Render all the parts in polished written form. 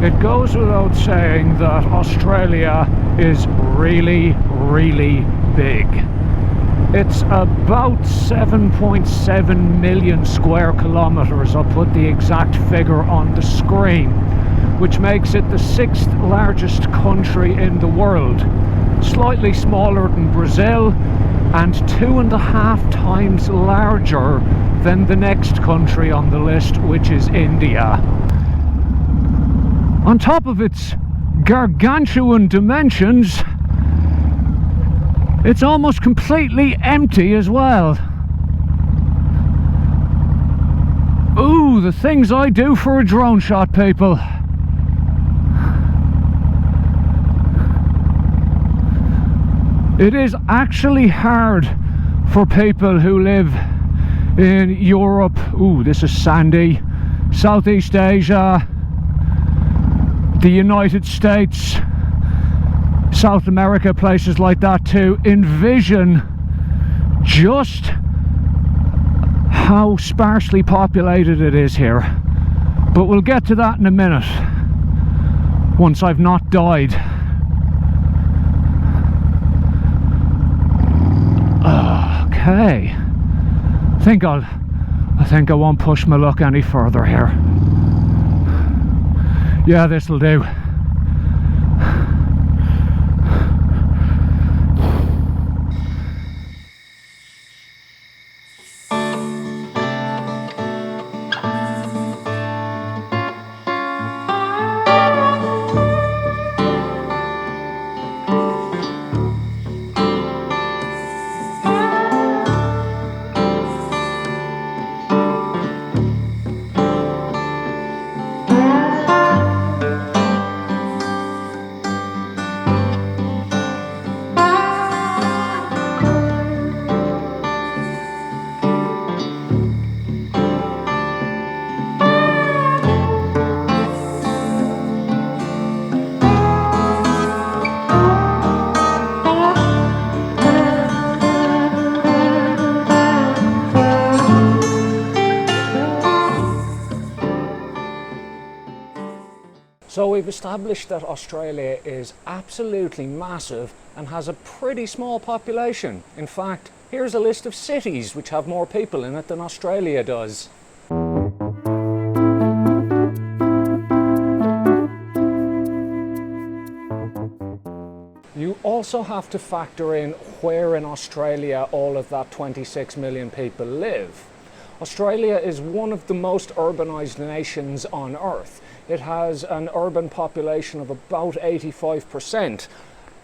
It goes without saying that Australia is really, really big. It's about 7.7 million square kilometres. I'll put the exact figure on the screen, which makes it the 6th largest country in the world. Slightly smaller than Brazil and 2.5 times larger than the next country on the list, which is India. On top of its gargantuan dimensions, it's almost completely empty as well. Ooh, the things I do for a drone shot, people. It is actually hard for people who live in Europe. Ooh, this is sandy. Southeast Asia, the United States, South America, places like that, to envision just how sparsely populated it is here. But we'll get to that in a minute, once I've not died. Okay, I think I won't push my luck any further here. Yeah, this'll do. So we've established that Australia is absolutely massive and has a pretty small population. In fact, here's a list of cities which have more people in it than Australia does. You also have to factor in where in Australia all of that 26 million people live. Australia is one of the most urbanised nations on Earth. It has an urban population of about 85%.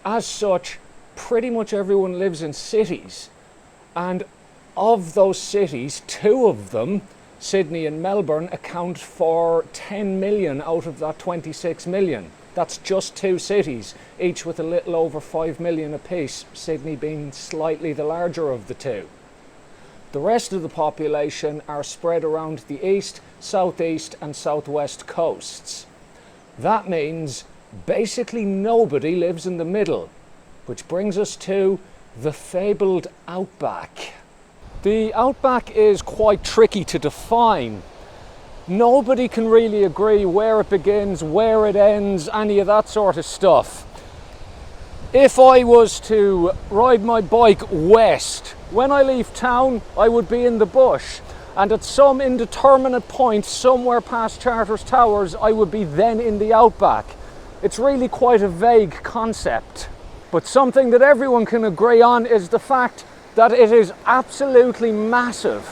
As such, pretty much everyone lives in cities. And of those cities, 2 of them, Sydney and Melbourne, account for 10 million out of that 26 million. That's just 2 cities, each with a little over 5 million apiece, Sydney being slightly the larger of the 2. The rest of the population are spread around the east, southeast and southwest coasts. That means basically nobody lives in the middle, which brings us to the fabled Outback. The Outback is quite tricky to define. Nobody can really agree where it begins, where it ends, any of that sort of stuff. If I was to ride my bike west, when I leave town, I would be in the bush, and at some indeterminate point, somewhere past Charters Towers, I would be then in the Outback. It's really quite a vague concept, but something that everyone can agree on is the fact that it is absolutely massive.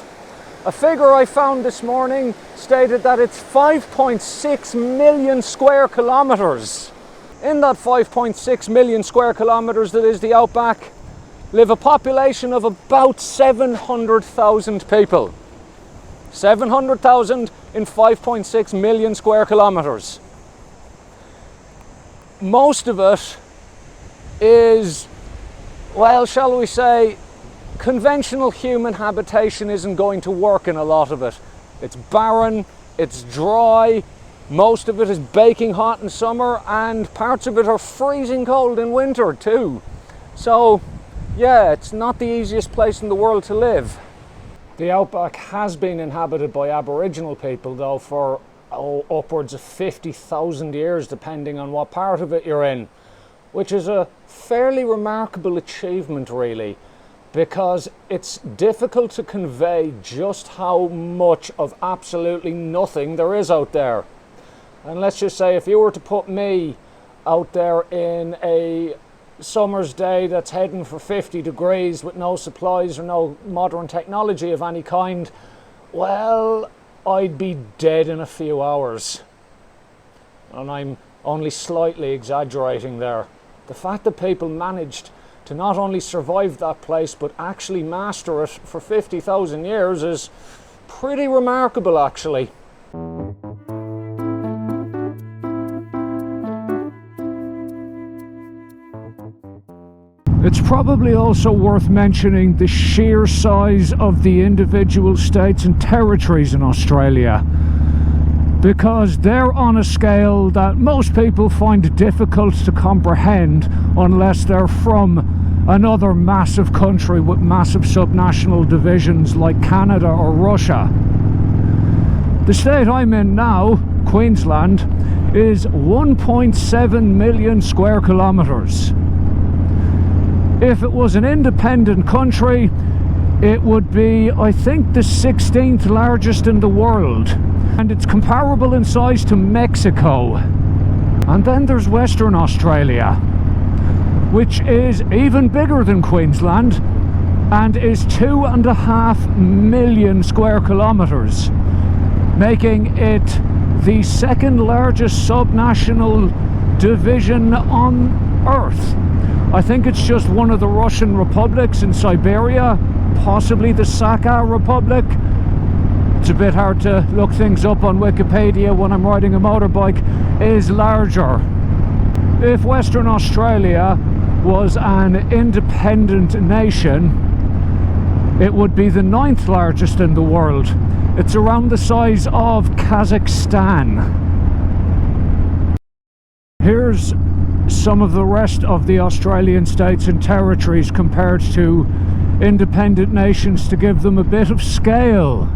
A figure I found this morning stated that it's 5.6 million square kilometres. In that 5.6 million square kilometres that is the Outback, live a population of about 700,000 people. 700,000 in 5.6 million square kilometres. Most of it is, well, shall we say, conventional human habitation isn't going to work in a lot of it. It's barren, it's dry, most of it is baking hot in summer, and parts of it are freezing cold in winter too. So, yeah, it's not the easiest place in the world to live. The Outback has been inhabited by Aboriginal people though for upwards of 50,000 years, depending on what part of it you're in, which is a fairly remarkable achievement, really, because it's difficult to convey just how much of absolutely nothing there is out there. And let's just say, if you were to put me out there in a summer's day that's heading for 50 degrees with no supplies or no modern technology of any kind, well, I'd be dead in a few hours. And I'm only slightly exaggerating there. The fact that people managed to not only survive that place but actually master it for 50,000 years is pretty remarkable, actually. It's probably also worth mentioning the sheer size of the individual states and territories in Australia, because they're on a scale that most people find difficult to comprehend unless they're from another massive country with massive subnational divisions like Canada or Russia. The state I'm in now, Queensland, is 1.7 million square kilometres. If it was an independent country, it would be, I think, the 16th largest in the world. And it's comparable in size to Mexico. And then there's Western Australia, which is even bigger than Queensland and is 2.5 million square kilometres, making it the second largest subnational division on Earth. I think it's just one of the Russian republics in Siberia, possibly the Sakha Republic. It's a bit hard to look things up on Wikipedia when I'm riding a motorbike, is larger. If Western Australia was an independent nation, it would be the 9th largest in the world. It's around the size of Kazakhstan. Here's some of the rest of the Australian states and territories compared to independent nations to give them a bit of scale.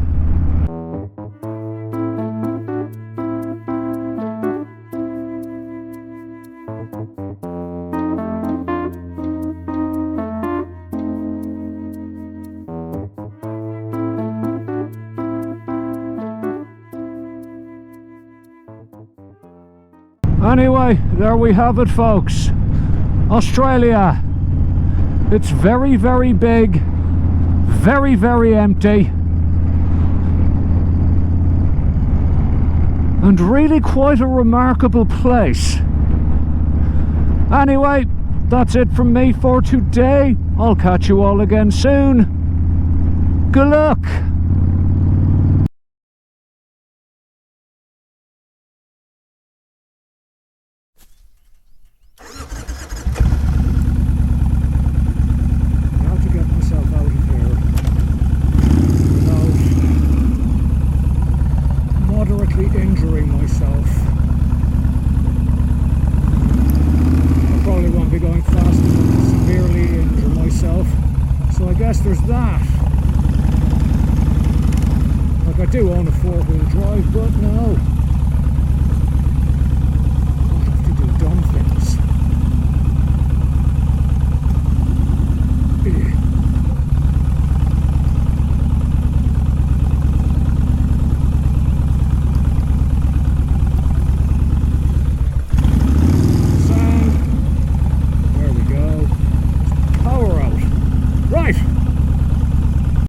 Anyway, there we have it, folks. Australia. It's very, very big, very, very empty, and really quite a remarkable place. Anyway, that's it from me for today. I'll catch you all again soon. Good luck. Injuring myself. I probably won't be going fast enough to severely injure myself, so I guess there's that. Like, I do own a 4-wheel drive, but no, I have to do dumb things. Right.